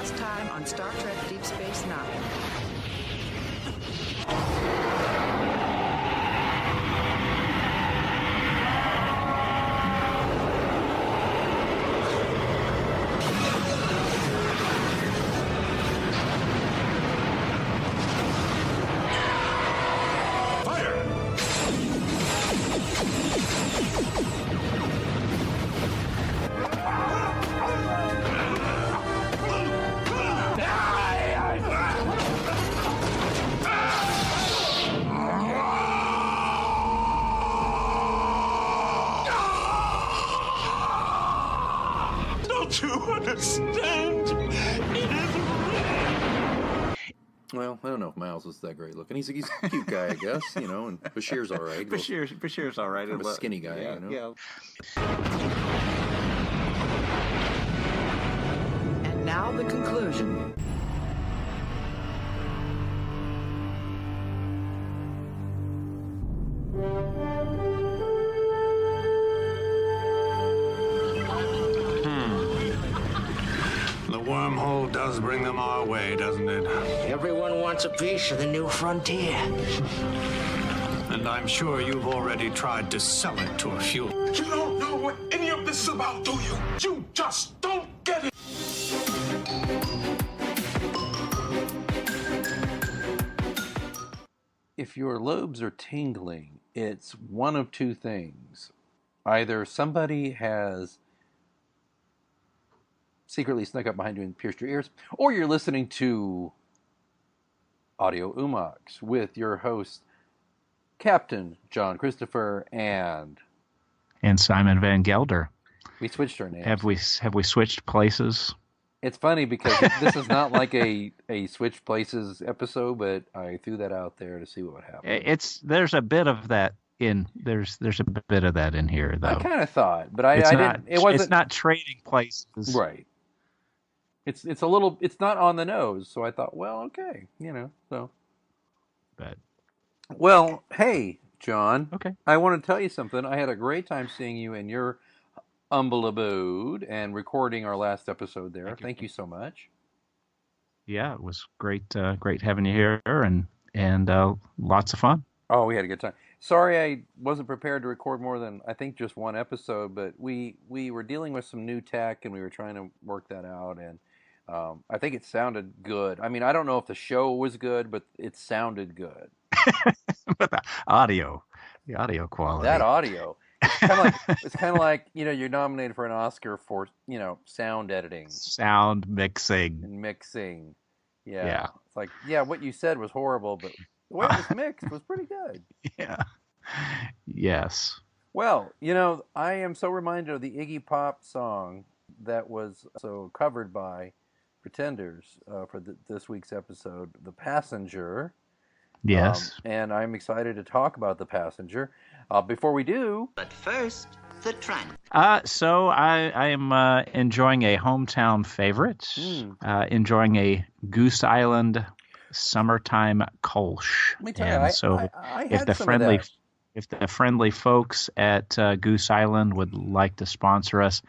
Last time on Star Trek Deep Space Nine. Well, I don't know if Miles is that great looking. He's a cute guy, I guess, you know, and Bashir's all right. Bashir's all right. Kind of a skinny guy, yeah, you know. Yeah. And now the conclusion. The wormhole does bring them our way, doesn't it? Everyone wants a piece of the new frontier. And I'm sure you've already tried to sell it to a few. You don't know what any of this is about, do you? You just don't get it. If your lobes are tingling, it's one of two things. Either somebody has secretly snuck up behind you and pierced your ears, or you're listening to Audio Umox with your host, Captain John Christopher and Simon Van Gelder. We switched our names. Have we switched places? It's funny because this is not like a switched places episode, but I threw that out there to see what would happen. There's a bit of that in there's a bit of that in here though. I kind of thought, but I didn't. It wasn't. It's not trading places, right? It's a little. It's not on the nose, so I thought, well, okay, you know. So, but well, hey, John. Okay. I want to tell you something. I had a great time seeing you in your humble abode and recording our last episode there. Thank you so much. Yeah, it was great. Great having you here, and lots of fun. Oh, we had a good time. Sorry, I wasn't prepared to record more than I think just one episode, but we were dealing with some new tech and we were trying to work that out, and I think it sounded good. I mean, I don't know if the show was good, but it sounded good. But the audio quality. That audio. It's kind of like, you know, you're nominated for an Oscar for, you know, sound editing. Sound mixing. And mixing. Yeah. It's like, yeah, what you said was horrible, but the way it was mixed was pretty good. Yeah. Yes. Well, you know, I am so reminded of the Iggy Pop song that was so covered by Pretenders for this week's episode, The Passenger. Yes. And I'm excited to talk about The Passenger. Before we do... But first, the trunk. So I am enjoying a hometown favorite, enjoying a Goose Island summertime Kolsch. Let me tell you, so I if had the some of that. If the friendly folks at Goose Island would like to sponsor us,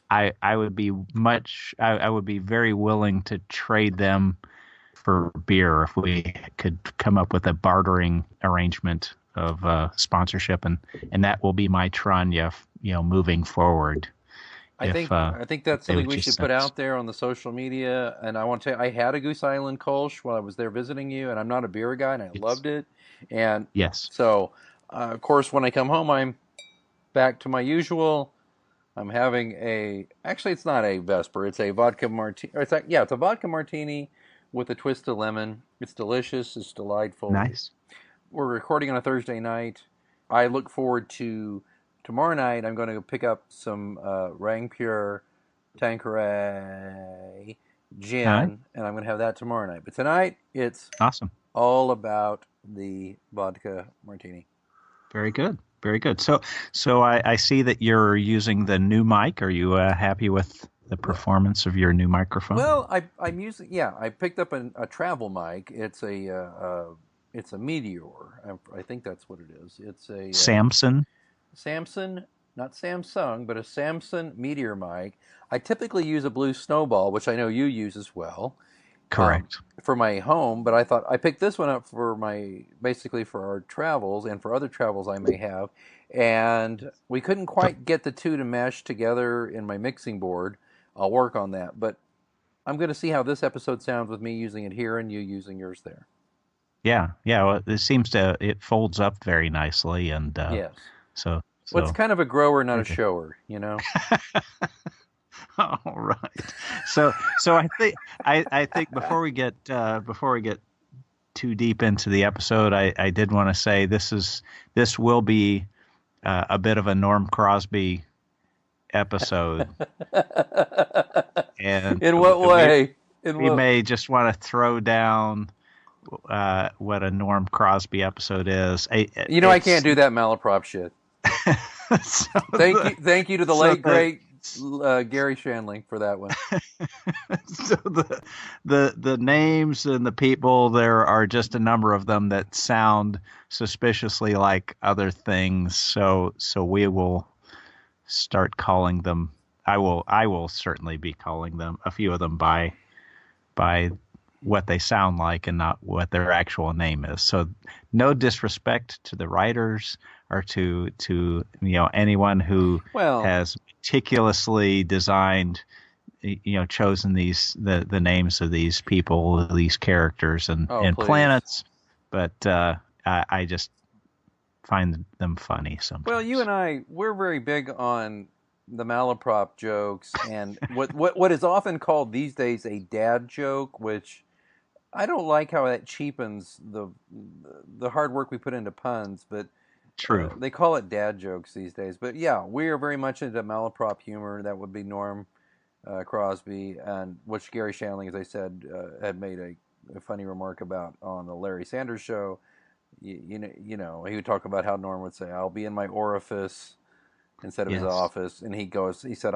I would be very willing to trade them for beer if we could come up with a bartering arrangement of sponsorship, and that will be my Tranya, moving forward. I think that's something we should put out there on the social media. And I want to tell you, I had a Goose Island Kolsch while I was there visiting you, and I'm not a beer guy, and I loved it. And yes, so of course, when I come home, I'm back to my usual. I'm having actually, it's not a Vesper. It's a vodka martini. It's a vodka martini with a twist of lemon. It's delicious. It's delightful. Nice. We're recording on a Thursday night. I look forward to tomorrow night. I'm going to pick up some Rang Pure Tanqueray gin, and I'm going to have that tomorrow night. But tonight, it's awesome. All about the vodka martini. Very good. Very good. So I see that you're using the new mic. Are you happy with the performance of your new microphone? Well, I'm using. Yeah, I picked up a travel mic. It's a Meteor. I think that's what it is. It's a Samson not Samsung, but a Samsung Meteor mic. I typically use a Blue Snowball, which I know you use as well. Correct. For my home, but I thought I picked this one up for basically for our travels and for other travels I may have. And we couldn't quite get the two to mesh together in my mixing board. I'll work on that. But I'm going to see how this episode sounds with me using it here and you using yours there. Yeah. Well, it folds up very nicely, and Yes. So Well, it's kind of a grower, not a shower, you know. All right. So I think before we get too deep into the episode, I did want to say this will be a bit of a Norm Crosby episode. And in what way? We may just want to throw down what a Norm Crosby episode is. I can't do that Malaprop shit. Thank you to the late great Gary Shandling for that one. So the names and the people, there are just a number of them that sound suspiciously like other things. So we will start calling them. I will certainly be calling them, a few of them, by what they sound like and not what their actual name is. So no disrespect to the writers or to anyone who has meticulously designed, chosen the names of these people, these characters and planets, but I just find them funny sometimes. Well, you and we're very big on the Malaprop jokes and what is often called these days a dad joke, which I don't like how that cheapens the hard work we put into puns, but true. They call it dad jokes these days. But yeah, we are very much into Malaprop humor. That would be Norm Crosby, and which Gary Shandling, as I said, had made a funny remark about on the Larry Sanders Show. You know, he would talk about how Norm would say, "I'll be in my orifice," instead of his office, and he said,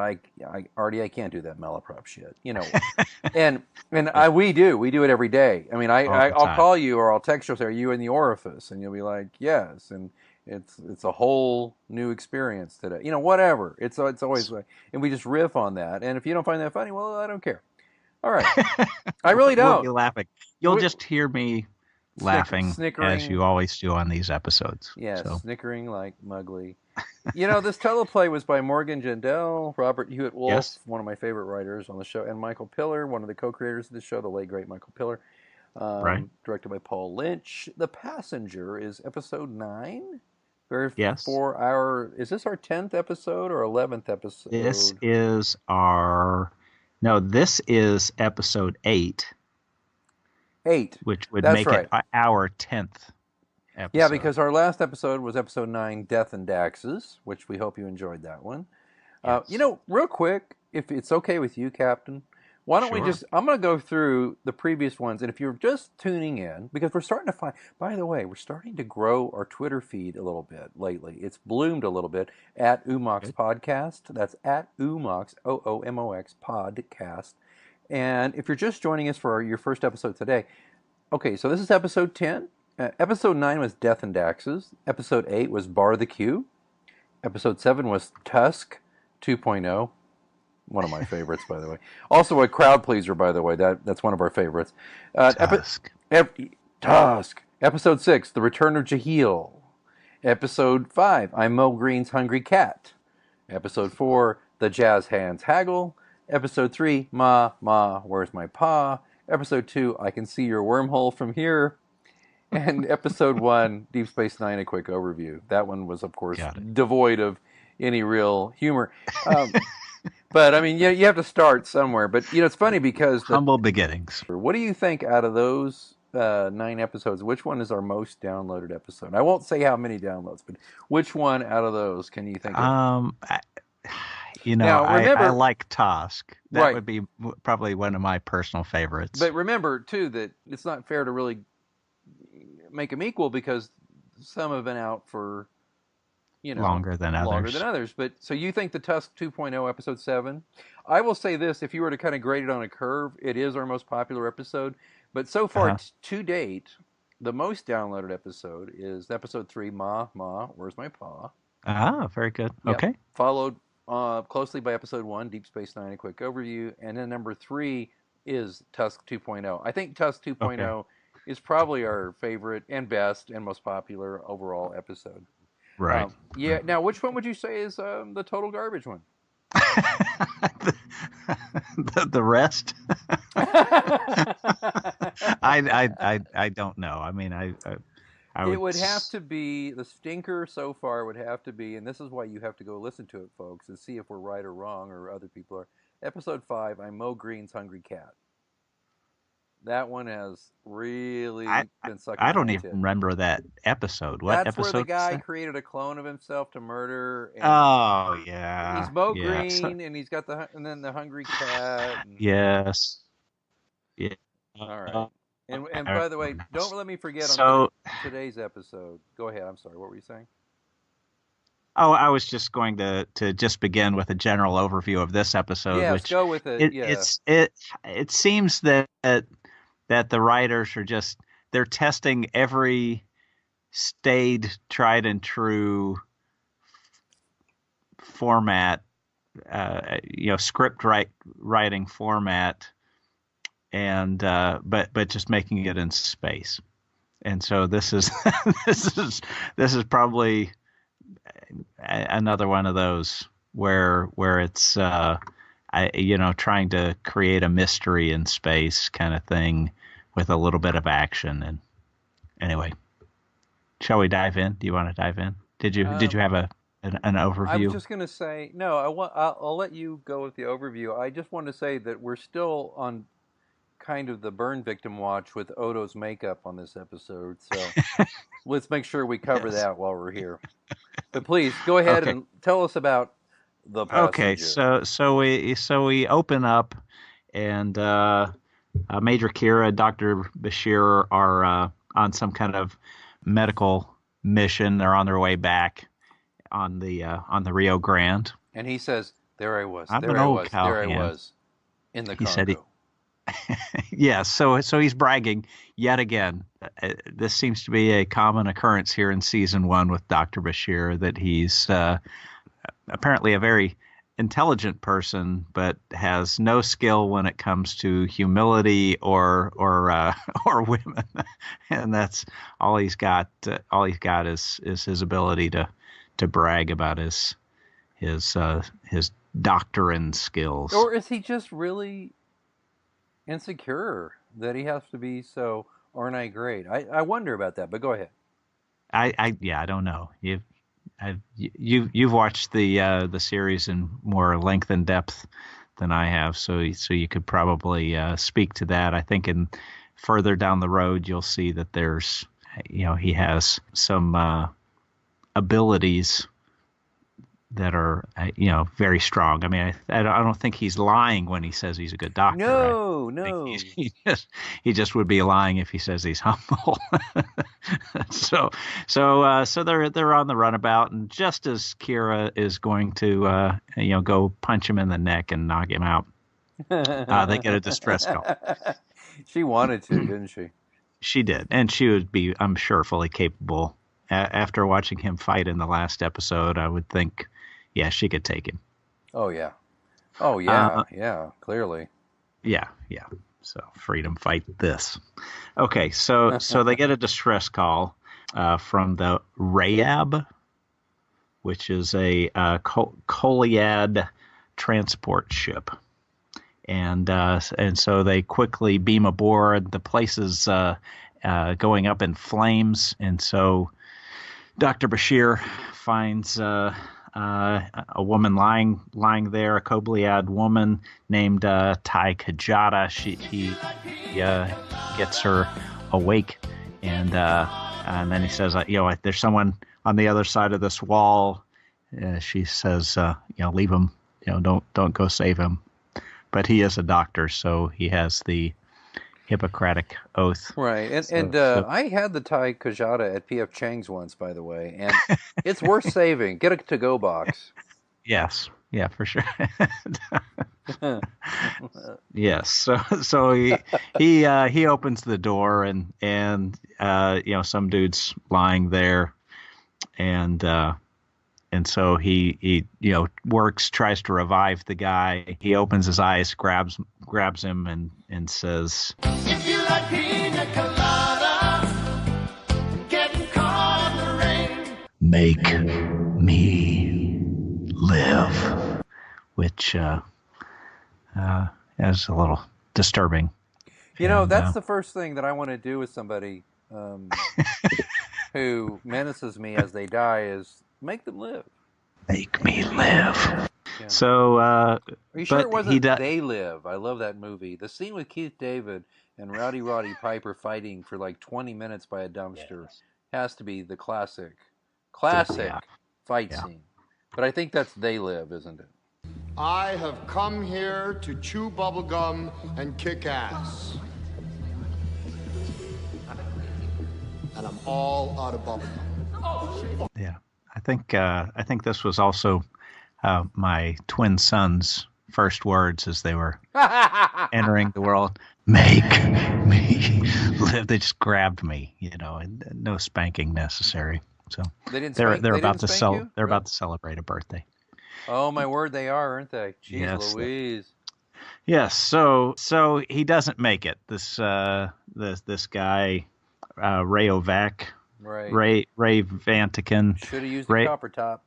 Artie, I can't do that Malaprop shit, and we do it every day. I mean, I'll call you or I'll text you, say, are you in the orifice? And you'll be like, yes, and it's a whole new experience today, whatever. It's always like, and we just riff on that, and if you don't find that funny, well, I don't care. All right. I really don't. You'll laughing. You'll just hear me laughing snickering, as you always do on these episodes. Yes, snickering like Mugly. This teleplay was by Morgan Gendel, Robert Hewitt Wolf, one of my favorite writers on the show, and Michael Piller, one of the co-creators of the show, the late great Michael Piller. Directed by Paul Lynch. The Passenger is episode 9. Is this our 10th episode or 11th episode? This is episode 8. 8. Which would make it our 10th episode. Yeah, because our last episode was episode 9, Death and Daxes, which we hope you enjoyed that one. Yes. Real quick, if it's okay with you, Captain, why don't we I'm going to go through the previous ones, and if you're just tuning in, because we're starting to grow our Twitter feed a little bit lately. It's bloomed a little bit at Umox Podcast. That's at Umox, OOMOX Podcast. And if you're just joining us for your first episode today, okay, so this is episode 10. Episode 9 was Death and Daxes. Episode 8 was Bar the Q. Episode 7 was Tusk 2.0. One of my favorites, by the way. Also a crowd pleaser, by the way. That's one of our favorites. Tusk. Tusk. Episode 6, The Return of Jaheel. Episode 5, I'm Mo Green's Hungry Cat. Episode 4, The Jazz Hands Haggle. Episode 3, Ma, Where's My Pa? Episode 2, I Can See Your Wormhole From Here. And episode 1, Deep Space Nine, a quick overview. That one was, of course, devoid of any real humor. But, I mean, you have to start somewhere. But, it's funny because... Humble beginnings. What do you think out of those 9 episodes? Which one is our most downloaded episode? I won't say how many downloads, but which one out of those can you think of? Now, remember, I like Tusk. That would be probably one of my personal favorites. But remember, too, that it's not fair to really make them equal because some have been out for... longer than others. But so you think the Tusk 2.0 episode 7? I will say this, if you were to kind of grade it on a curve, it is our most popular episode. But so far, to date, the most downloaded episode is episode 3, Ma, Where's My Pa? Ah, very good. Yep. Okay. Followed closely by episode 1, Deep Space Nine, a quick overview, and then number 3 is Tusk 2.0. I think Tusk 2.0 is probably our favorite and best and most popular overall episode. Right. Yeah. Now, which one would you say is the total garbage one? The rest. I don't know. I mean, I it would have to be the stinker so far. Would have to be, and this is why you have to go listen to it, folks, and see if we're right or wrong, or other people are. Episode 5, I'm Mo Green's Hungry Cat. That one has really been sucking. I don't even remember that episode. What That's episode? That's where the guy created a clone of himself to murder. And oh yeah, he's Mo Green, and he's got the Hungry Cat. And... Yes. Yeah. All right. And by the way, don't let me forget on today's episode. Go ahead. I'm sorry. What were you saying? Oh, I was just going to just begin with a general overview of this episode. Yes, go with it. It seems that the writers are they're testing every staid, tried and true format, script writing format, and but just making it in space. And so this is this is probably another one of those where it's trying to create a mystery in space kind of thing with a little bit of action. And anyway, shall we dive in? Do you want to dive in? Did you have an overview? I was just going to say no. I'll let you go with the overview. I just want to say that we're still on kind of the burn victim watch with Odo's makeup on this episode. So let's make sure we cover that while we're here. But please go ahead and tell us about the passenger. Okay, so we open up, and Major Kira and Dr. Bashir are on some kind of medical mission. They're on their way back on the Rio Grande. And he says, "There I was. I'm there an I old was. cowhand. There I was in the Congo." He said yes, so he's bragging yet again. This seems to be a common occurrence here in season 1 with Dr. Bashir, that he's apparently a very intelligent person, but has no skill when it comes to humility or women, and that's all he's got. All he's got is his ability to brag about his doctrine skills. Or is he just really insecure that he has to be so aren't I great? I wonder about that, but go ahead. I don't know. You've watched the series in more length and depth than I have, so you could probably speak to that. I think in further down the road you'll see that there's he has some abilities that are very strong. I mean, I don't think he's lying when he says he's a good doctor. No. He just would be lying if he says he's humble. So they're on the runabout, and just as Kira is going to go punch him in the neck and knock him out, they get a distress call. She wanted to, didn't she? She did, and she would be, I'm sure, fully capable. After watching him fight in the last episode, I would think, yeah, she could take him. Oh yeah, clearly. Yeah. So freedom fight this. Okay, so they get a distress call from the Rayab, which is a Coliad transport ship, and so they quickly beam aboard. The place is going up in flames, and so Dr. Bashir finds a woman lying there, a Coliad woman named Tai Kajata. He gets her awake, and then he says, there's someone on the other side of this wall. She says, leave him, don't go save him. But he is a doctor, so he has the Hippocratic oath. Right, and I had the Thai Kajata at P.F. Chang's once, by the way, and it's worth saving. Get a to-go box. Yes, yeah, for sure. Yes, so he opens the door, and some dude's lying there, and And so he works, tries to revive the guy. He opens his eyes, grabs him, and says, If you like pina colada, getting caught in the rain. "Make me live," which is a little disturbing. That's the first thing that I want to do with somebody who menaces me as they die is make them live. Make me live. Yeah. So, Are you sure it but wasn't he They Live? I love that movie. The scene with Keith David and Roddy Piper fighting for like 20 minutes by a dumpster has to be the classic fight scene. But I think that's They Live, isn't it? I have come here to chew bubblegum and kick ass. And I'm all out of bubblegum. Yeah, I think this was also my twin sons' first words as they were entering the world. Make me live. They just grabbed me, and no spanking necessary. So they're about to celebrate a birthday. Oh my word, they are, aren't they? Jeez, Yes. Louise. Yes. So he doesn't make it. This guy, Ray Ovac, Right. Ray Vantican. Should have used a copper top.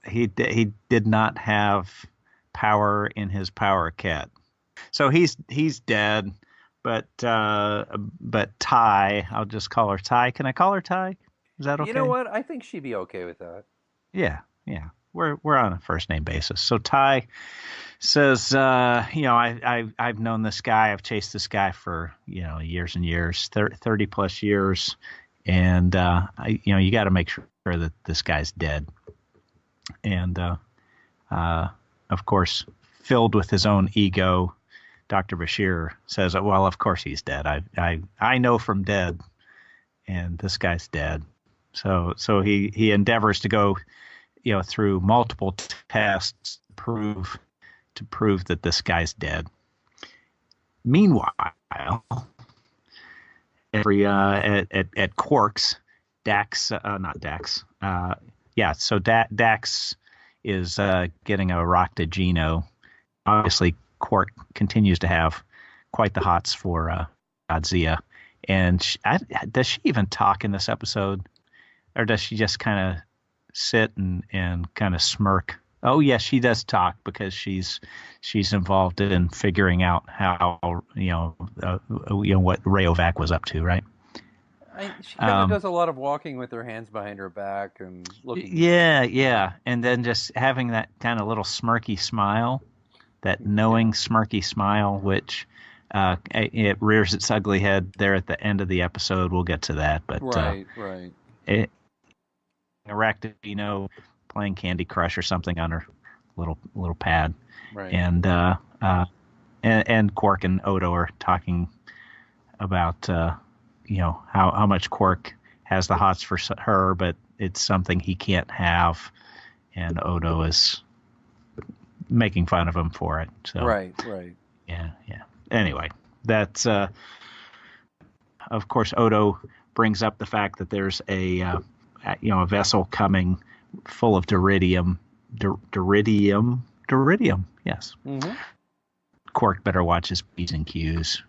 He did not have power in his power cat, so he's dead. But Ty, I'll just call her Ty. Can I call her Ty? Is that okay? You know what? I think she'd be okay with that. Yeah. We're on a first name basis. So Ty says, I've known this guy. I've chased this guy for years and years, 30 plus years, and you got to make sure that this guy's dead. And of course, filled with his own ego, Dr. Bashir says, "Well, of course he's dead. I know from dead, and this guy's dead." So he endeavors to go, through multiple tests to prove that this guy's dead. Meanwhile, at Quark's, Dax, not Dax. So Dax is getting a rock to Gino. Obviously, Quark continues to have quite the hots for Godzilla. And does she even talk in this episode? Or does she just kind of sit and kind of smirk? Oh, yes, she does talk because she's involved in figuring out how, what Ray Ovac was up to, right? She kind of does a lot of walking with her hands behind her back and looking. Yeah. And then just having that kind of little smirky smile, that knowing smirky smile, which it rears its ugly head there at the end of the episode. We'll get to that. But right. Erect, playing Candy Crush or something on her little pad. Right. And Quark and Odo are talking about how much Quark has the hots for her, but it's something he can't have, and Odo is making fun of him for it. So right. Yeah. Anyway, that's of course Odo brings up the fact that there's a vessel coming full of duridium. Yes. Mm-hmm. Quark better watch his P's and Q's,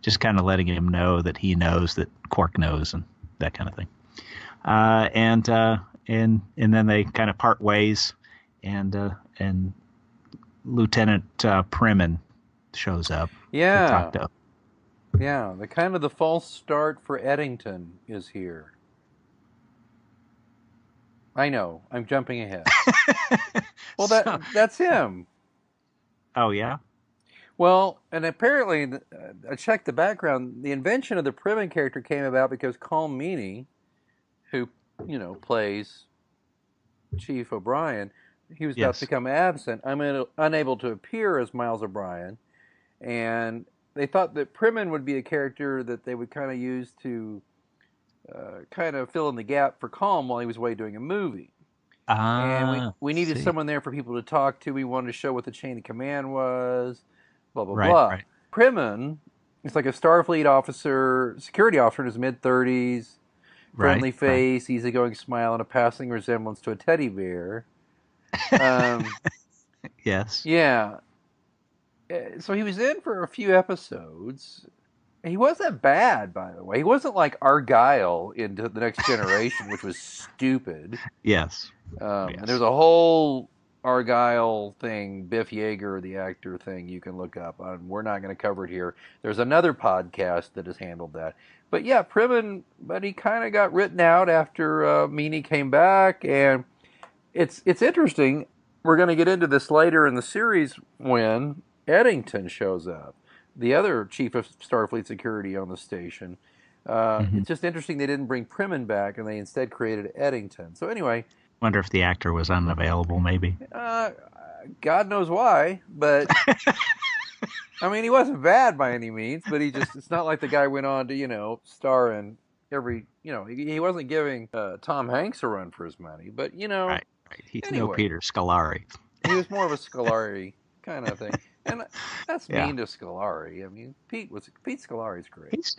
just kind of letting him know that he knows that Quark knows and that kind of thing. And then they kind of part ways, and Lieutenant Primin shows up. Yeah. To talk to. Yeah, the false start for Eddington is here. I know, I'm jumping ahead. Well, that's him. Oh, yeah? Well, and apparently, I checked the background, the invention of the Primin character came about because Colm Meaney, who, plays Chief O'Brien, he was about to become absent. I'm unable to appear as Miles O'Brien, and they thought that Primin would be a character that they would kind of use to kind of fill in the gap for Colm while he was away doing a movie. And we needed someone there for people to talk to. We wanted to show what the chain of command was, blah, blah, blah. Right. Primin is like a Starfleet officer, security officer in his mid-30s, friendly Right. face, easygoing smile, and a passing resemblance to a teddy bear. Yes. Yeah. So he was in for a few episodes. He wasn't bad, by the way. He wasn't like Argyle in The Next Generation, which was stupid. Yes. And there's a whole Argyle thing, Biff Yeager, the actor thing, you can look up. We're not going to cover it here. There's another podcast that has handled that. But yeah, Primmon, but he kind of got written out after Meany came back, and it's interesting. We're going to get into this later in the series when Eddington shows up, the other chief of Starfleet security on the station. It's just interesting they didn't bring Primmon back, and they instead created Eddington. So anyway, Wonder if the actor was unavailable, maybe. God knows why, but I mean, he wasn't bad by any means, but it's not like the guy went on to, star in every, he wasn't giving Tom Hanks a run for his money, but, Right. He's no anyway. Peter Scolari. He was more of a Scolari kind of thing. And that's Yeah. mean to Scolari. I mean, Pete Scolari's great. He's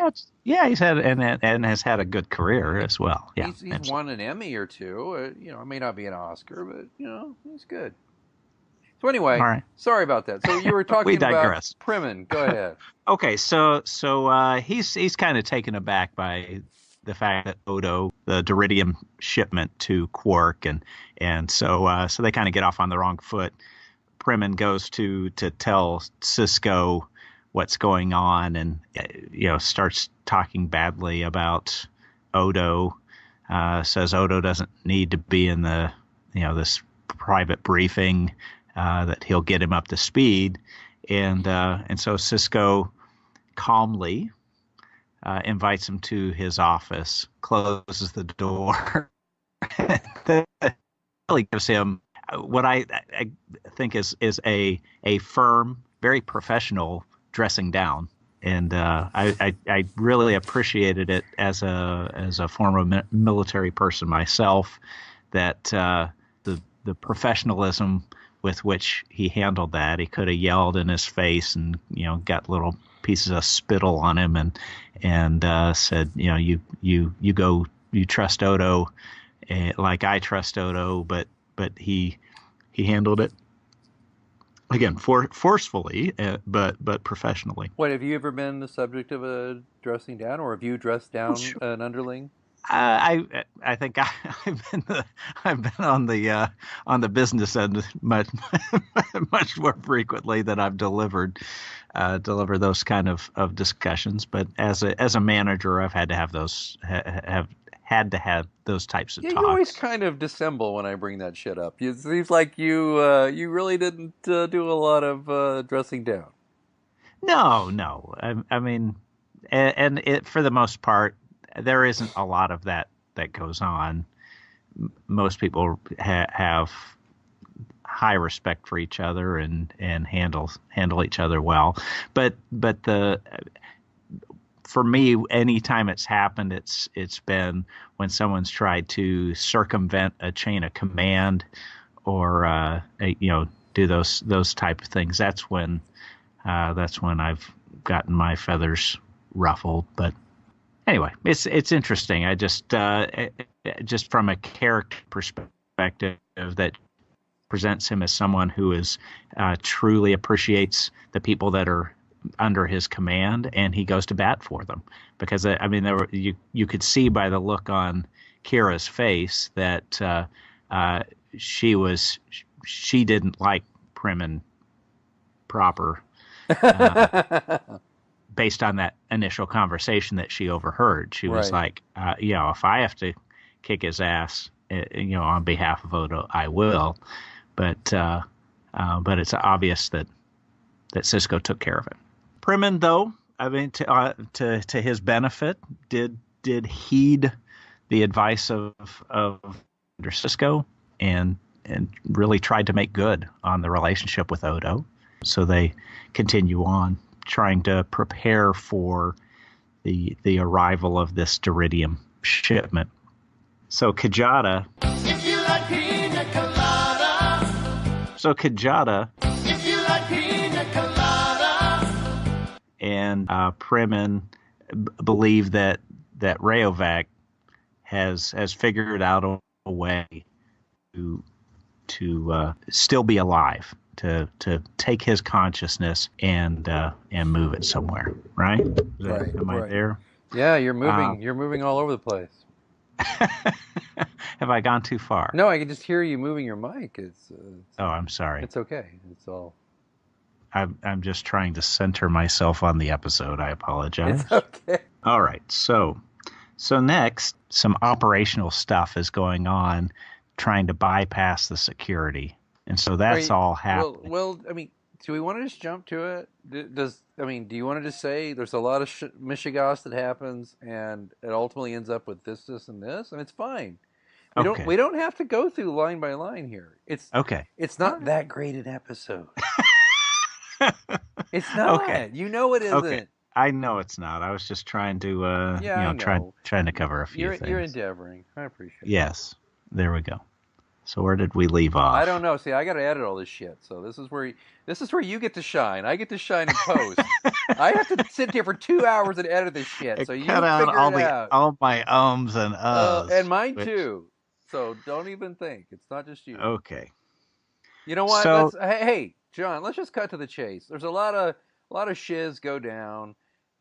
had and has had a good career as well. Yeah, He's won an Emmy or two. It may not be an Oscar, but he's good. So anyway, All right. Sorry about that. So you were talking We about digress. Primmon. Go ahead. Okay, so he's kind of taken aback by the fact that Odo, the Duridium shipment to Quark, and so they kind of get off on the wrong foot. Primmon goes to tell Cisco what's going on, and starts talking badly about Odo. Says Odo doesn't need to be in the this private briefing, that he'll get him up to speed, and so Cisco calmly invites him to his office, closes the door, really gives him what I think is a firm, very professional dressing down, and I really appreciated it as a former military person myself, that the professionalism with which he handled that. He could have yelled in his face and got little pieces of spittle on him and said you go, you trust Odo like I trust Odo, but he handled it again forcefully, but professionally. What, have you ever been the subject of a dressing down, or have you dressed down an underling? I think I've been on the business end much more frequently than I've delivered those kind of discussions. But as a manager, I've had to have those those types of talks. You always kind of dissemble when I bring that shit up. It seems like you really didn't do a lot of dressing down. No. I mean, and it, for the most part, there isn't a lot of that goes on. Most people have high respect for each other and handle each other well. But for me, anytime it's happened, it's been when someone's tried to circumvent a chain of command or do those type of things. That's when I've gotten my feathers ruffled. But anyway, it's interesting. I just from a character perspective, that presents him as someone who is truly appreciates the people that are under his command, and he goes to bat for them. Because I mean, you could see by the look on Kira's face that she didn't like Primmon proper. Based on that initial conversation that she overheard, she was like, if I have to kick his ass, on behalf of Odo, I will. But it's obvious that Cisco took care of it. Primmon, though, I mean, to his benefit, did heed the advice of Cisco and really tried to make good on the relationship with Odo. So they continue on, trying to prepare for the arrival of this Duridium shipment. So Kajada. If you like pina colada. So Kajada. If you like pina colada. And Primmon believe that Rayovac has figured out a way to still be alive, to take his consciousness and move it somewhere. Right? Right. Am I there? Yeah, you're moving. You're moving all over the place. Have I gone too far? No, I can just hear you moving your mic. Oh, I'm sorry. It's okay. It's all. I'm just trying to center myself on the episode. I apologize. It's okay. All right. So next, some operational stuff is going on, trying to bypass the security, and so that's all happening. Well, I mean, do we want to just jump to it? Do you want to just say there's a lot of mishigas that happens, and it ultimately ends up with this, and this, and it's fine. We don't have to go through line by line here. It's okay. It's not that great an episode. It's not. Okay. You know it isn't. Okay. I know it's not. I was just trying to, trying to cover a few things. You're endeavoring. I appreciate it. Yes. There we go. So where did we leave off? I don't know. See, I got to edit all this shit. So this is where you get to shine. I get to shine in post. I have to sit here for 2 hours and edit this shit. So you cut out all my ums and uhs. And mine too. So don't even think. It's not just you. Okay. You know what? So, hey, John, let's just cut to the chase. There's a lot of shiz go down.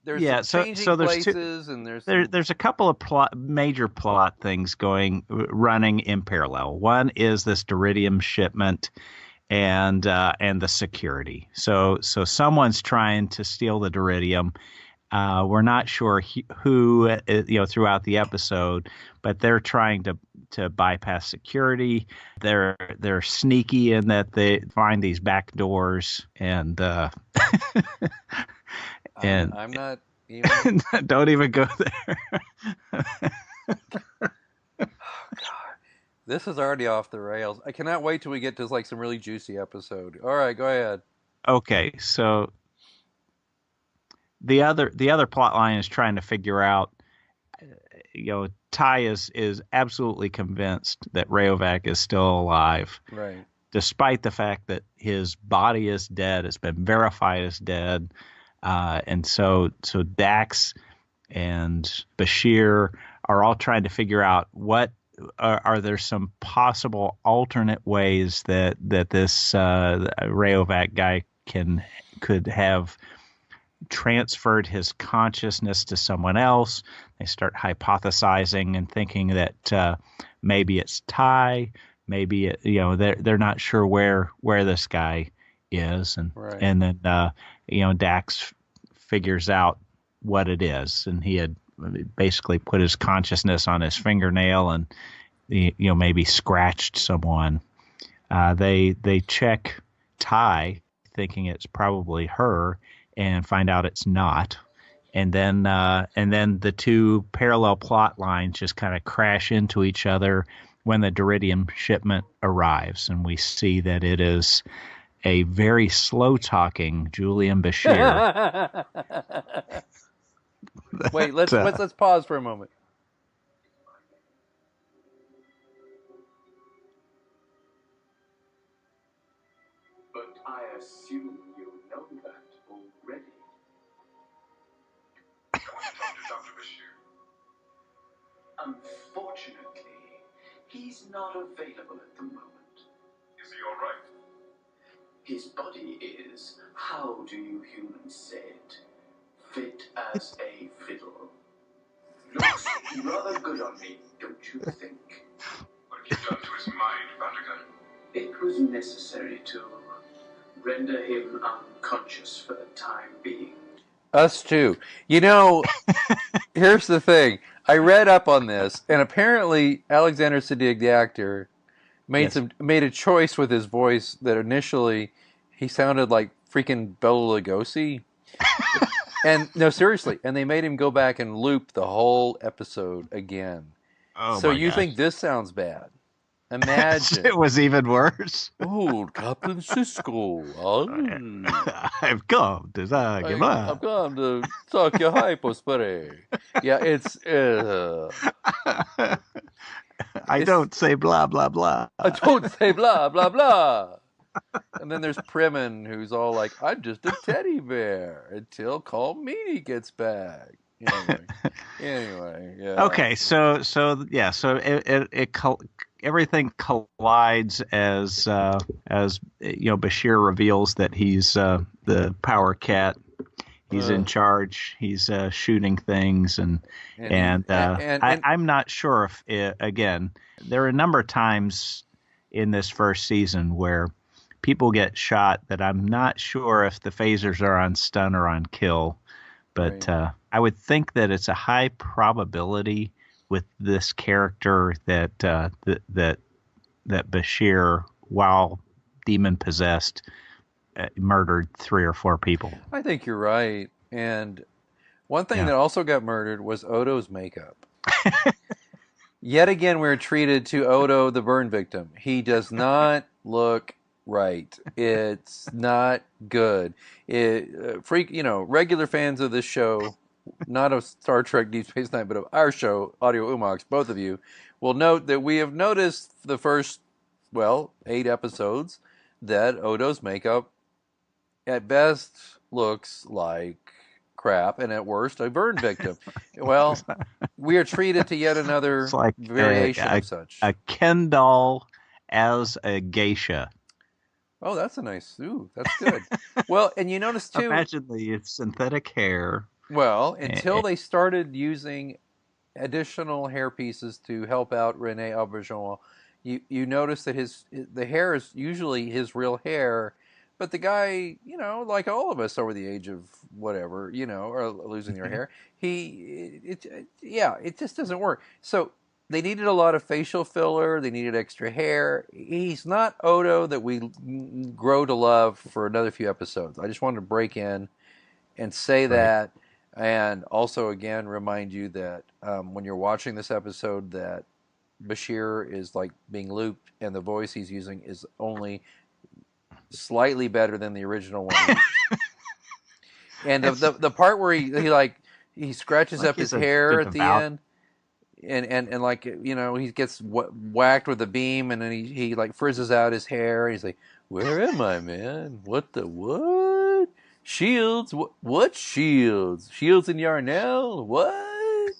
There's changing places, and there's a couple of major plot things running in parallel. One is this Duridium shipment, and the security. So someone's trying to steal the Duridium. We're not sure who throughout the episode, but they're trying to bypass security. They're sneaky in that they find these back doors and. And I'm not even. Don't even go there. Oh, God. This is already off the rails. I cannot wait till we get to some really juicy episode. All right, go ahead. Okay, so the other plot line is trying to figure out. Ty is absolutely convinced that Rayovac is still alive, right? Despite the fact that his body is dead, it's been verified as dead. And so Dax and Bashir are all trying to figure out what are there some possible alternate ways that this Rayovac guy could have transferred his consciousness to someone else. They start hypothesizing and thinking that maybe it's Ty, maybe they're not sure where this guy is, and right. And then Dax figures out what it is, and he had basically put his consciousness on his fingernail and maybe scratched someone. They check Ty, thinking it's probably her, and find out it's not. And then the two parallel plot lines just kind of crash into each other when the Duridium shipment arrives, and we see that it is a very slow-talking Julian Bashir. Wait, let's pause for a moment. But I assume you know that already. I want to talk to Dr. Bashir. Unfortunately, he's not available at the moment. Is he all right? His body is, how do you humans say it, fit as a fiddle. Looks rather good on me, don't you think? What have you done to his mind, Vatican? It was necessary to render him unconscious for the time being. Us too. Here's the thing. I read up on this, and apparently Alexander Siddig, the actor, made a choice with his voice that initially he sounded like freaking Bela Lugosi. And no, seriously, and they made him go back and loop the whole episode again. Oh, so my you gosh. think this sounds bad? Imagine. It was even worse. Oh, Captain Sisko. I've come to say goodbye. I've come to suck your hypospray. Yeah, it's... I don't say blah, blah, blah. I don't say blah, blah, blah. And then there's Primin, who's all like, I'm just a teddy bear until Call Meanie gets back. Anyway, yeah. Okay, so everything collides as Bashir reveals that he's the power cat. He's in charge. He's shooting things, I'm not sure if again there are a number of times in this first season where people get shot that I'm not sure if the phasers are on stun or on kill. But Right. I would think that it's a high probability with this character that that Bashir, while demon possessed, murdered 3 or 4 people. I think you're right. And one thing Yeah. that also got murdered was Odo's makeup. Yet again, we're treated to Odo, the burn victim. He does not look right. It's not good. Regular fans of this show, not of Star Trek Deep Space Nine, but of our show, Audio Umox, both of you, will note that we have noticed the first, 8 episodes that Odo's makeup at best looks like crap, and at worst, a burn victim. Well, we are treated to yet another It's like variation of such. a Ken doll as a geisha. Oh, that's a nice. Ooh, that's good. Well, and you notice too. Imagine the synthetic hair. Well, until they started using additional hair pieces to help out Rene Auberjonois, you notice that the hair is usually his real hair. But the guy, like all of us over the age of whatever, are losing their hair. It just doesn't work. So they needed a lot of facial filler. They needed extra hair. He's not Odo that we grow to love for another few episodes. I just wanted to break in and say that, and also again remind you that when you're watching this episode, that Bashir is like being looped, and the voice he's using is only slightly better than the original one. And the part where he scratches up his hair at the end, and like he gets whacked with a beam, and then he like frizzes out his hair. He's like, "Where am I, man? What the what? Shields? What shields? Shields in Yarnell? What?"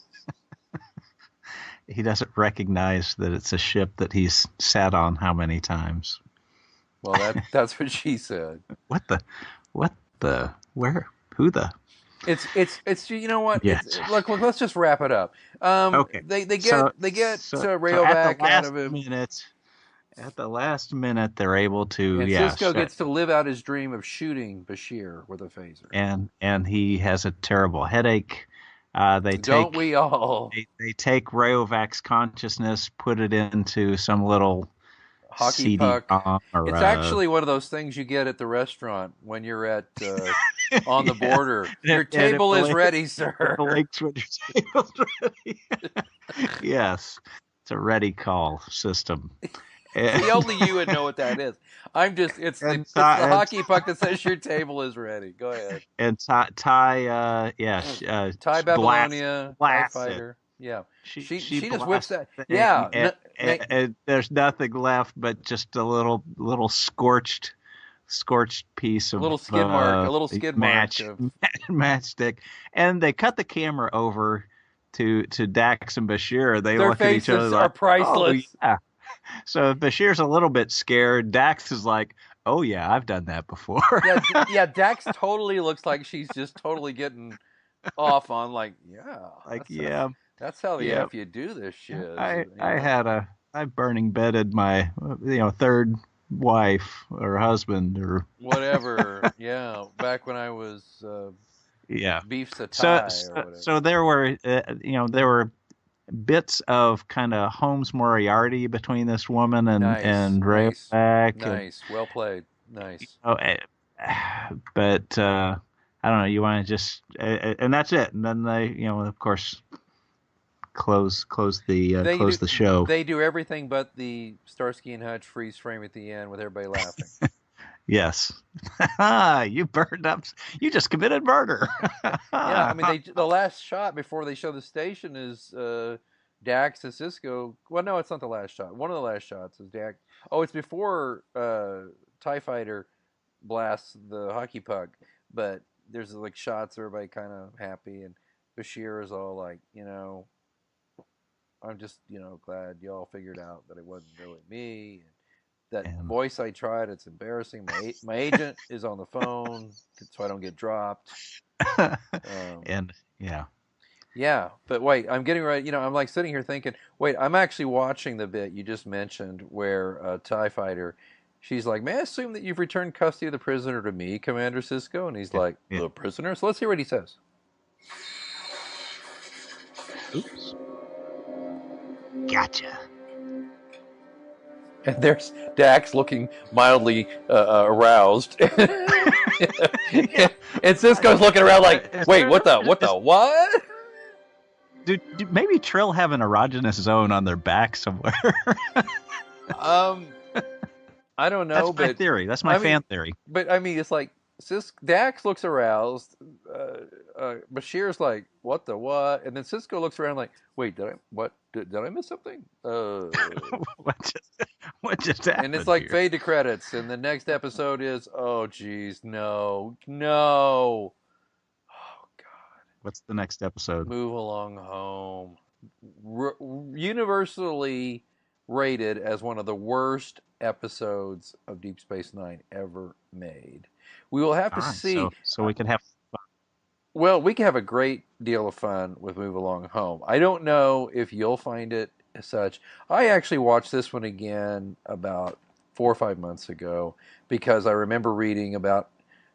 He doesn't recognize that it's a ship that he's sat on how many times. Well, that's what she said. What the where who the It's you know what? Yes. Look, let's just wrap it up. Okay. They get Rayo back out of him. At the last minute, they're able to. And Cisco gets to live out his dream of shooting Bashir with a phaser. And he has a terrible headache. Don't we all? They take Rayovac's consciousness, put it into some little hockey CD puck. Or, it's actually one of those things you get at the restaurant when you're at on the border. Your table is ready, sir. Links when your table's ready. Yes, it's a ready call system. See, only you would know what that is. It's the hockey puck that says your table is ready. Go ahead. And Ty Babylonia, TIE fighter. Yeah, she just whips that. Yeah, and there's nothing left but just a little scorched piece of a little skid mark, matchstick, and they cut the camera over to Dax and Bashir. They Their look at each other faces like, are priceless. Oh, yeah. So Bashir's a little bit scared. Dax is like, "Oh yeah, I've done that before." yeah. Dax totally looks like she's just totally getting off on That's how the F you do this shit. I burning bedded my third wife or husband or whatever. Yeah, back when I was beef satay or whatever. So there were bits of kind of Holmes Moriarty between this woman and Rayovac. Nice, well played. Nice. But I don't know. You want to just and that's it. And then they, of course, close the show. They do everything but the Starsky and Hutch freeze frame at the end with everybody laughing. Yes. You burned up. You just committed murder. Yeah, I mean, the last shot before they show the station is Dax and Cisco. Well, no, it's not the last shot. One of the last shots is Dax. Oh, it's before TIE Fighter blasts the hockey puck. But there's like shots of everybody kind of happy, and Bashir is all like, I'm just, glad y'all figured out that it wasn't really me. That voice I tried, it's embarrassing. My agent is on the phone, so I don't get dropped. And yeah. Yeah, but wait, I'm getting ready. I'm like sitting here thinking, wait, I'm actually watching the bit you just mentioned where TIE Fighter, she's like, may I assume that you've returned custody of the prisoner to me, Commander Sisko? And he's like, the prisoner? So let's hear what he says. Oops. Gotcha. And there's Dax looking mildly aroused. And Sisko's looking around like, wait, what the what? Do maybe Trill have an erogenous zone on their back somewhere? I don't know. That's my theory. That's my fan theory. But I mean, it's like Dax looks aroused. Bashir's like, what the what? And then Sisko looks around like, wait, did I miss something? What just happened? And it's like here? fade to credits, and the next episode is, oh geez, no. What's the next episode? Move Along Home. Universally rated as one of the worst episodes of Deep Space Nine ever made. We will have to see. So we can have fun. Well, we can have a great deal of fun with Move Along Home. I don't know if you'll find it as such. I actually watched this one again about 4 or 5 months ago because I remember reading about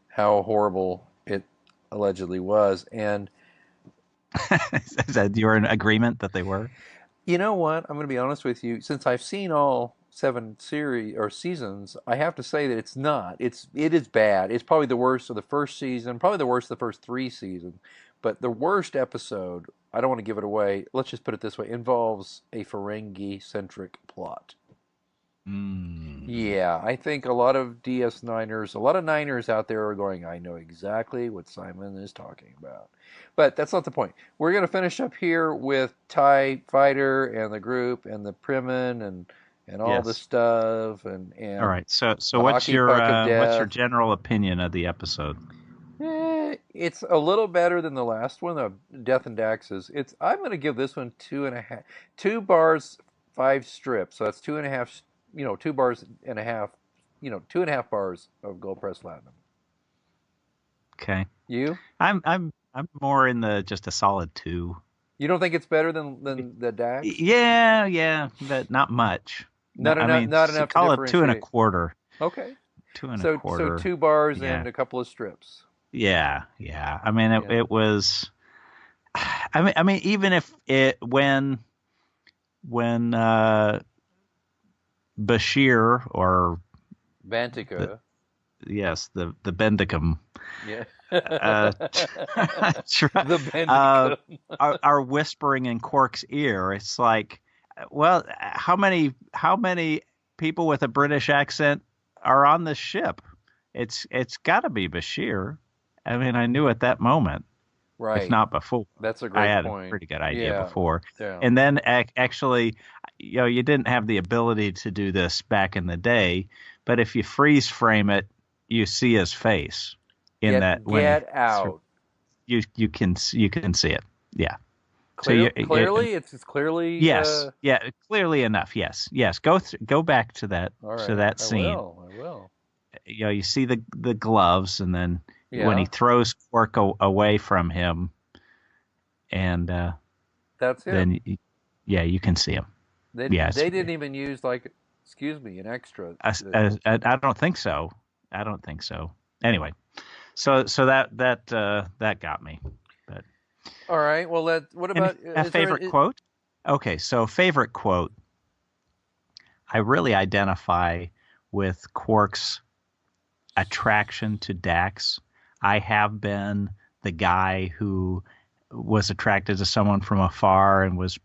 how horrible it allegedly was, and is that you're in agreement that they were? You know what? I'm going to be honest with you. Since I've seen all 7 series or seasons, I have to say that it's not. It is bad. It's probably the worst of the first season, probably the worst of the first 3 seasons. But the worst episode, I don't want to give it away, let's just put it this way, involves a Ferengi-centric plot. Yeah, I think a lot of DS9ers, a lot of Niners out there are going, I know exactly what Simon is talking about. But that's not the point. We're going to finish up here with TIE Fighter and the group and the Primin and all the stuff. And all right, so what's your general opinion of the episode? It's a little better than the last one, of Death and Dax's. I'm going to give this one 2.5. 2 bars, 5 strips. So that's 2.5. 2 bars and a half. 2.5 bars of gold press platinum. Okay. You? I'm more in just a solid 2. You don't think it's better than the Dax? Yeah, but not much. Not enough. Call it 2 1/4. Okay. 2 1/4. So 2 bars and a couple of strips. Yeah. I mean, it was. I mean, even if when Bashir or Bantica. The Bendicum. Yeah. The Bendicum. Are whispering in Quark's ear. It's like, well, how many people with a British accent are on this ship? It's got to be Bashir. I mean, I knew at that moment. Right. If not before. That's a great point. I had a pretty good idea before. Yeah. And then actually, you didn't have the ability to do this back in the day, but if you freeze frame it, you see his face Get out. You can see it. Yeah. Clearly, it's clearly. Yes. Clearly enough. Yes. Go back to that. All right, to that scene. I will. You see the gloves, and then when he throws Quark away from him, and that's it. Then you can see him. They didn't even use an extra. I don't think so. Anyway, so that got me. But all right. Well, what about a favorite quote? Okay, so favorite quote. I really identify with Quark's attraction to Dax. I have been the guy who was attracted to someone from afar and was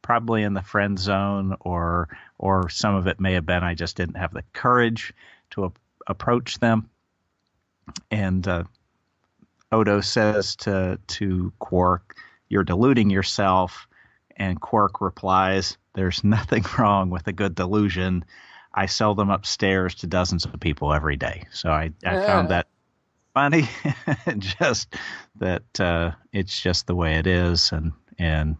probably in the friend zone, or some of it may have been I just didn't have the courage to approach them. And Odo says to Quark, "You're deluding yourself." And Quark replies, "There's nothing wrong with a good delusion. I sell them upstairs to dozens of people every day." So I found that funny, just that it's just the way it is, and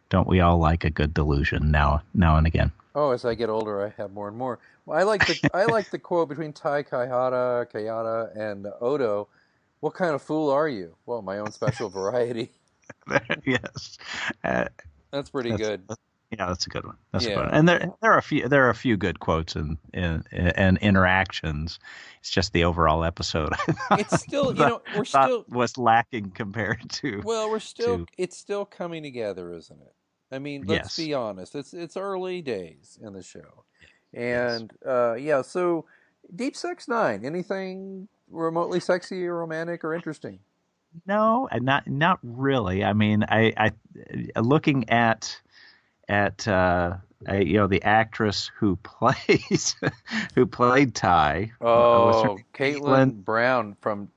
don't we all like a good delusion now and again? Oh, as I get older, I have more and more. Well, I like the quote between Tai Kayata, and Odo. What kind of fool are you? Well, my own special variety. Yes, uh, That's pretty that's good. yeah, that's a good one. That's a good one. Yeah. And there are a few good quotes and interactions. It's just the overall episode It's still, we're thought still, was lacking compared to well, to it's still coming together, isn't it? I mean, let's yes, be honest. It's early days in the show, yes. and yeah. So, Deep Sex Nine. Anything remotely sexy or romantic or interesting? No, and not really. I mean, I looking at the actress who plays who played Ty. What's her Oh, name? Caitlin Brown from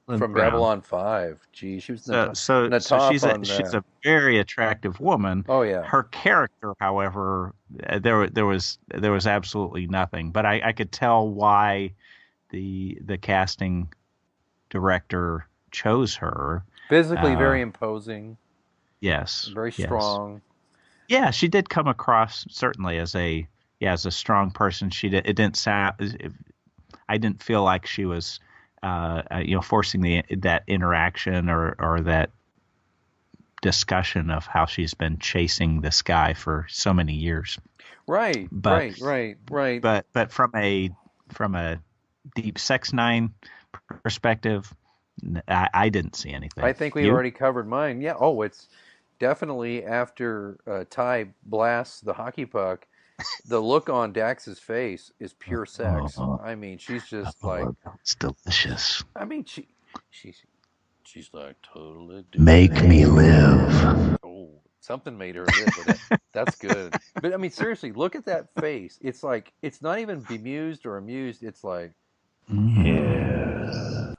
Caitlin Brown. Babylon 5. Gee, she was So Nataf on she's that. a very attractive woman. Oh yeah. Her character, however, there was absolutely nothing. But I could tell why the casting director chose her. Physically very imposing, Yes, very yes. strong. Yeah, she did come across certainly as a strong person. It didn't sound. I didn't feel like she was forcing that interaction or that discussion of how she's been chasing this guy for so many years. Right, But right. but from a Deep Sex Nine perspective, I didn't see anything. I think we You? already covered mine. Yeah. Oh, it's definitely after Ty blasts the hockey puck. The look on Dax's face is pure sex. I mean, she's just like, it's delicious. I mean, she's like totally. Make me live. Oh, something made her live with it. That's good. But I mean, seriously, look at that face. It's like it's not even bemused or amused. It's like, yeah.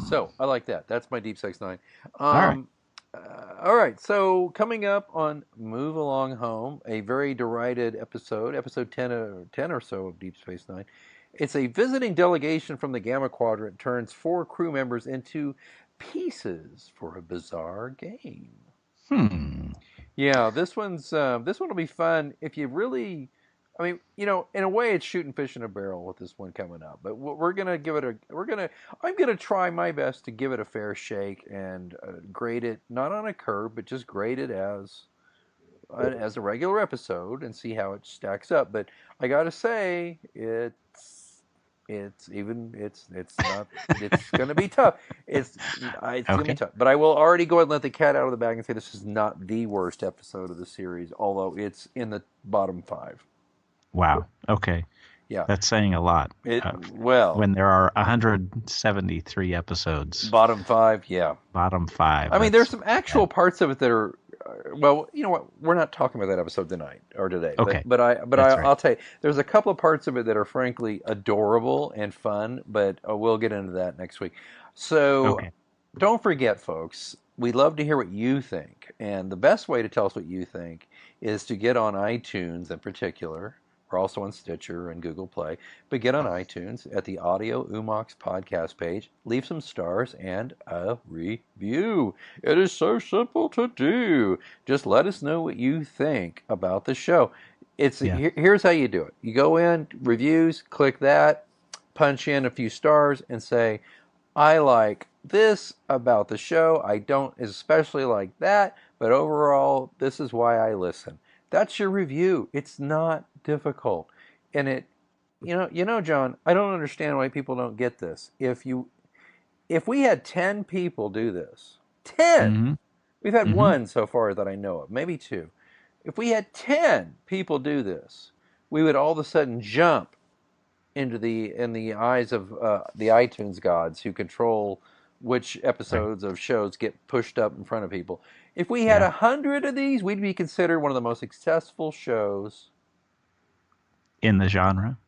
So I like that. That's my Deep Sex Nine. All right. All right. So coming up on Move Along Home, a very derided episode 10 or so of Deep Space Nine. It's a visiting delegation from the Gamma Quadrant turns 4 crew members into pieces for a bizarre game. Yeah, this one will be fun if you really. I mean, in a way, it's shooting fish in a barrel with this one coming up. But we're gonna give it I'm gonna try my best to give it a fair shake and grade it not on a curve, but just grade it as a regular episode and see how it stacks up. But I gotta say, it's gonna be tough. It's gonna be tough. But I will already go ahead and let the cat out of the bag and say this is not the worst episode of the series, although it's in the bottom 5. Wow. Okay. Yeah. That's saying a lot. When there are 173 episodes. Bottom 5, yeah. Bottom 5. I mean, there's some actual parts of it that are, well, you know what? We're not talking about that episode tonight or today. Okay. But I'll tell you, there's a couple of parts of it that are frankly adorable and fun, but we'll get into that next week. So don't forget, folks, we love to hear what you think. And the best way to tell us what you think is to get on iTunes in particular. We're also on Stitcher and Google Play. But get on iTunes at the Audio Umox podcast page. Leave some stars and a review. It is so simple to do. Just let us know what you think about the show. Here's how you do it. You go in, reviews, click that, punch in a few stars, and say, I like this about the show. I don't especially like that, but overall, this is why I listen. That's your review. It's not difficult. And John, I don't understand why people don't get this. If we had 10 people do this, 10, we've had one so far that I know of, maybe 2. If we had 10 people do this, we would all of a sudden jump in the eyes of the iTunes gods who control which episodes of shows get pushed up in front of people. If we had 100 of these, we'd be considered one of the most successful shows in the genre.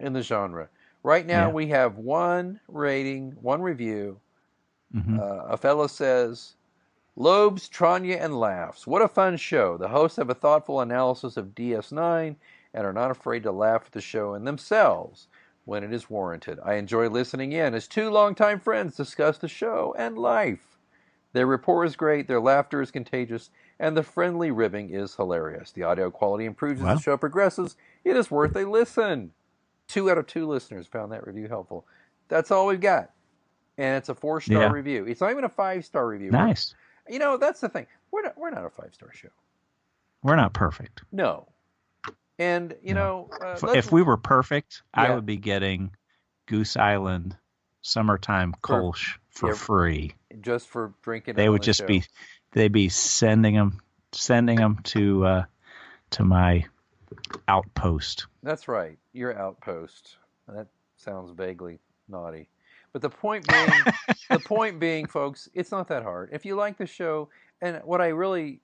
Right now, we have 1 rating, 1 review. A fellow says, Lobes, Tranya, and Laughs. What a fun show. The hosts have a thoughtful analysis of DS9 and are not afraid to laugh at the show and themselves. when it is warranted. I enjoy listening in as two longtime friends discuss the show and life. Their rapport is great, their laughter is contagious, and the friendly ribbing is hilarious. The audio quality improves as the Well, show progresses. It is worth a listen. 2 out of 2 listeners found that review helpful. That's all we've got. And it's a 4-star yeah, review. It's not even a 5-star review. nice. That's the thing. We're not a 5-star show. We're not perfect. No. And, No. If we were perfect, I would be getting Goose Island Summertime Kolsch for free. Just for drinking. They would just be, they'd be sending them to my outpost. That's right. Your outpost. That sounds vaguely naughty. But the point being, folks, it's not that hard. If you like the show, and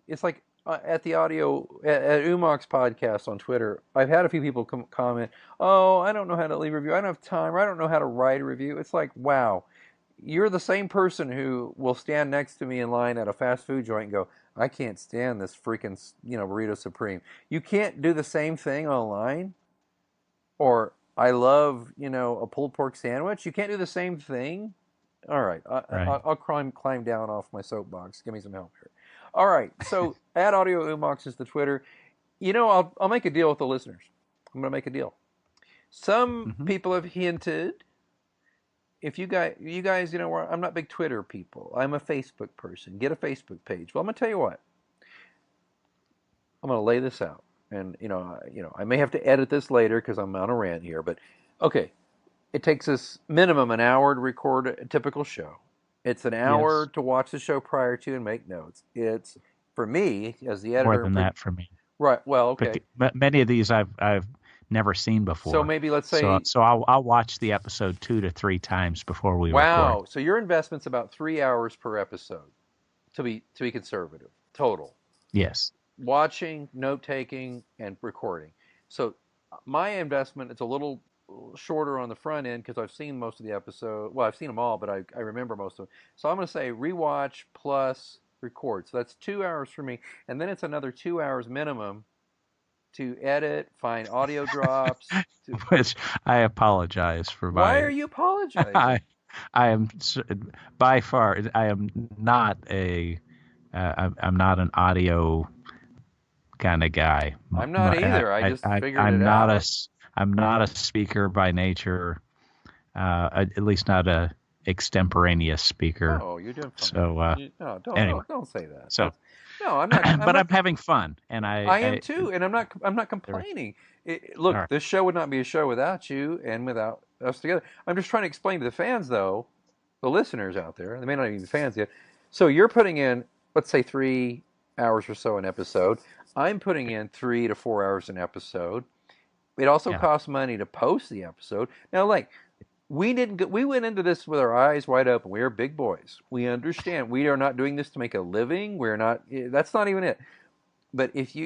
it's like at the audio at Umok's podcast on Twitter, I've had a few people comment, "Oh, I don't know how to leave a review. I don't have time. Or I don't know how to write a review." It's like, wow, you're the same person who will stand next to me in line at a fast food joint and go, "I can't stand this freaking burrito supreme." You can't do the same thing online, or I love, a pulled pork sandwich. You can't do the same thing. All right. I'll climb down off my soapbox. Give me some help here. All right. So at Audio Umox is the Twitter. I'll make a deal with the listeners. I'm going to make a deal. Some people have hinted, if you guys, I'm not big Twitter people. I'm a Facebook person. Get a Facebook page. Well, I'm going to tell you what. I'm going to lay this out. And, I may have to edit this later because I'm on a rant here. But, okay, it takes us minimum an hour to record a typical show. It's an hour to watch the show prior to and make notes. It's, for me, as the editor... More than that for me. Right, well, okay. But many of these I've never seen before. So maybe let's say... So I'll watch the episode 2 to 3 times before we record. Wow, so your investment's about 3 hours per episode, to be conservative, total. Yes. Watching, note-taking, and recording. So my investment is a little shorter on the front end because I've seen most of the episode. Well, I've seen them all, but I remember most of them. So I'm going to say rewatch plus record. So that's 2 hours for me. And then it's another 2 hours minimum to edit, find audio drops. Which I apologize for. Why are you apologizing? I am by far. I am not I'm not an audio kind of guy. I'm not either. I just figured it out. I'm not a speaker by nature. At least not a extemporaneous speaker. Oh, you're doing fine. So anyway. Don't say that. So no, I'm not. I'm having fun, and I am too, and I'm not complaining. Look, right. This show would not be a show without you and without us together. I'm just trying to explain to the fans, though, the listeners out there. They may not even be fans yet. So you're putting in, let's say, 3 hours or so an episode. I'm putting in 3 to 4 hours an episode. It also costs money to post the episode. Now, we went into this with our eyes wide open. We are big boys. We understand. We are not doing this to make a living. We're not. That's not even it. But if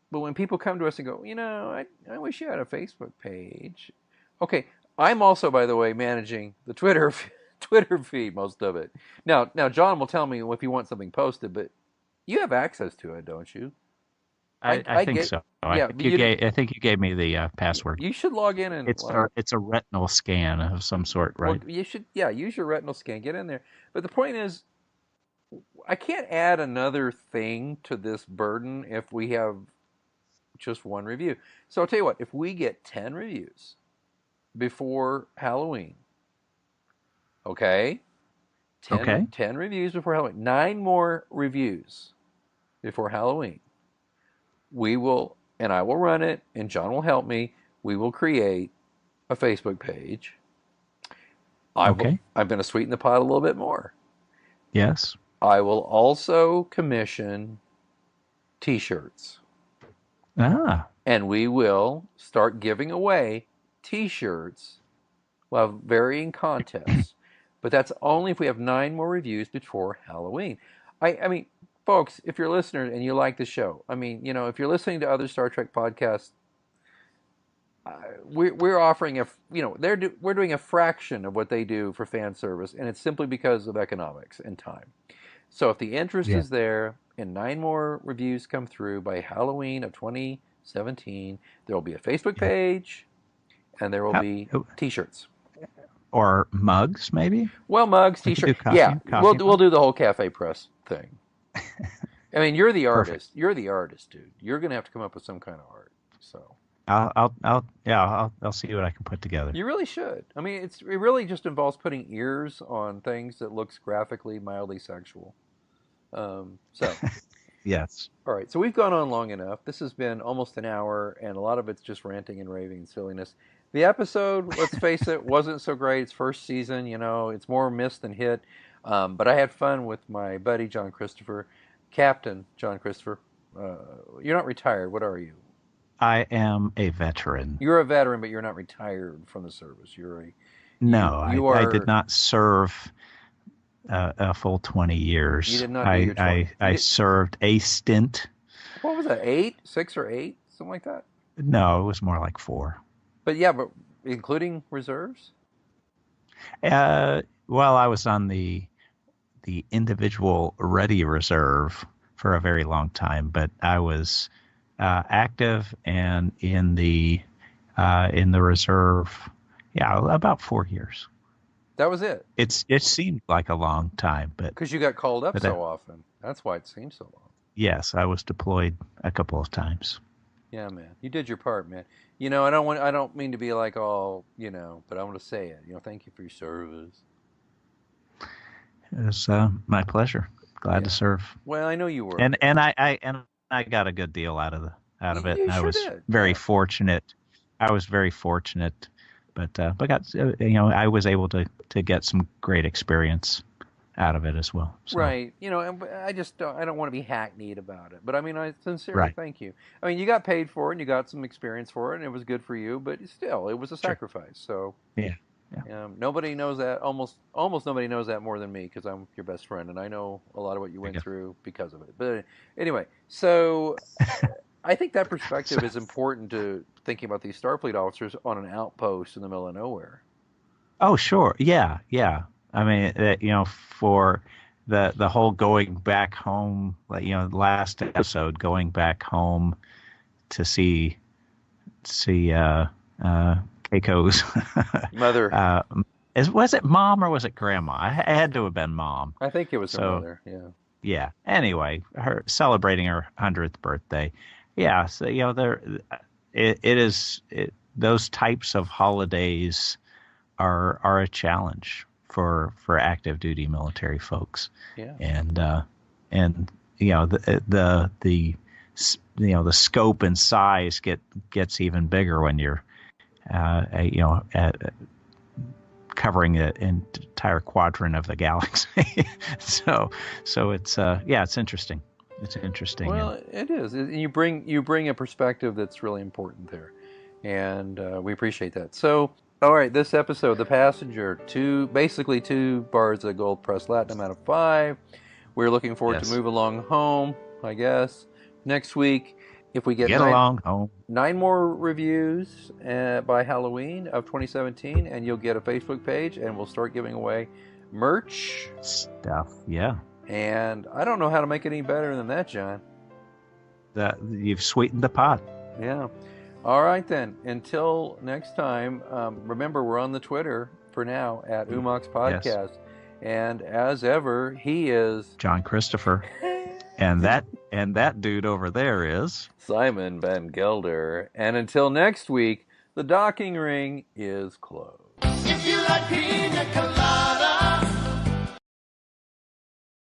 but when people come to us and go, I wish you had a Facebook page. Okay, I'm also, by the way, managing the Twitter feed, most of it. Now, John will tell me if you want something posted, but you have access to it, don't you? I think so. Yeah, I think you gave me the password. You should log in and it's a retinal scan of some sort, right? Well, you should use your retinal scan. Get in there. But the point is, I can't add another thing to this burden if we have just one review. So I'll tell you what, if we get 10 reviews before Halloween, okay? 10 reviews before Halloween. 9 more reviews before Halloween. We will, and I will run it, and John will help me. We will create a Facebook page. I'm going to sweeten the pot a little bit more. Yes. I will also commission T-shirts. And we will start giving away T-shirts. We'll have varying contests. But that's only if we have 9 more reviews before Halloween. I mean, folks, if you're a listener and you like the show, if you're listening to other Star Trek podcasts, we're offering we're doing a fraction of what they do for fan service, and it's simply because of economics and time. So if the interest is there, and 9 more reviews come through by Halloween of 2017, there will be a Facebook page, and there will be T-shirts. Or mugs, maybe? Well, mugs, We could do T-shirts. coffee- Yeah, coffee we'll do the whole Cafe Press thing. I mean, you're the Perfect. artist. You're the artist, dude. You're gonna have to come up with some kind of art. So I'll see what I can put together. you really should. I mean, it really just involves putting ears on things that looks graphically mildly sexual. So. Yes. All right, so we've gone on long enough. This has been almost an hour, and a lot of it's just ranting and raving and silliness. The episode, let's face it, wasn't so great. It's first season, it's more miss than hit. But I had fun with my buddy John Christopher, Captain John Christopher. You're not retired. What are you? I am a veteran. You're a veteran, but you're not retired from the service. No, I did not serve a full 20 years. You did not do your 20. I served a stint. What was that, 6 or 8? Something like that? No, it was more like 4. But including reserves? Well, I was on the individual ready reserve for a very long time, but I was active and in the reserve, about 4 years. That was it. It seemed like a long time, but because you got called up so often. That's why it seemed so long. Yes, I was deployed a couple of times. Yeah, man, you did your part, man. I don't mean to be like all, but I want to say it. Thank you for your service. It was my pleasure. Glad to serve. Well, I know you were. And I got a good deal out of it. You I sure was did. very fortunate. I was very fortunate, but got I was able to get some great experience out of it as well. So. Right. And I just I don't want to be hackneyed about it. But I mean, I sincerely Right. thank you. I mean, you got paid for it and you got some experience for it and it was good for you, but still, it was a sacrifice. So Yeah. nobody knows that. Almost nobody knows that more than me because I'm your best friend and I know a lot of what you went through because of it. But anyway, so I think that perspective is important to thinking about these Starfleet officers on an outpost in the middle of nowhere. Oh, sure. Yeah. I mean, for the whole going back home, like, the last episode, going back home to see Keiko's mother. Was it mom or was it grandma? It had to have been mom. I think it was her mother. Yeah. Yeah. Anyway, her celebrating her 100th birthday. Yeah. So those types of holidays are a challenge for active duty military folks. Yeah. And the scope and size gets even bigger when you're covering an entire quadrant of the galaxy. so it's it's interesting. It's interesting. Well, it is. You bring a perspective that's really important there, and we appreciate that. So, all right, this episode, The Passenger, basically 2 bars of gold press platinum out of 5. We're looking forward to move along home, I guess, next week. If we get along home, 9 more reviews by Halloween of 2017, and you'll get a Facebook page, and we'll start giving away merch stuff. Yeah. And I don't know how to make it any better than that, John. You've sweetened the pot. Yeah. All right, then. Until next time, remember, we're on the Twitter for now at Umox Podcast. Yes. And as ever, he is John Christopher. and that dude over there is Simon Van Gelder. And until next week, the docking ring is closed. If you like pina colada.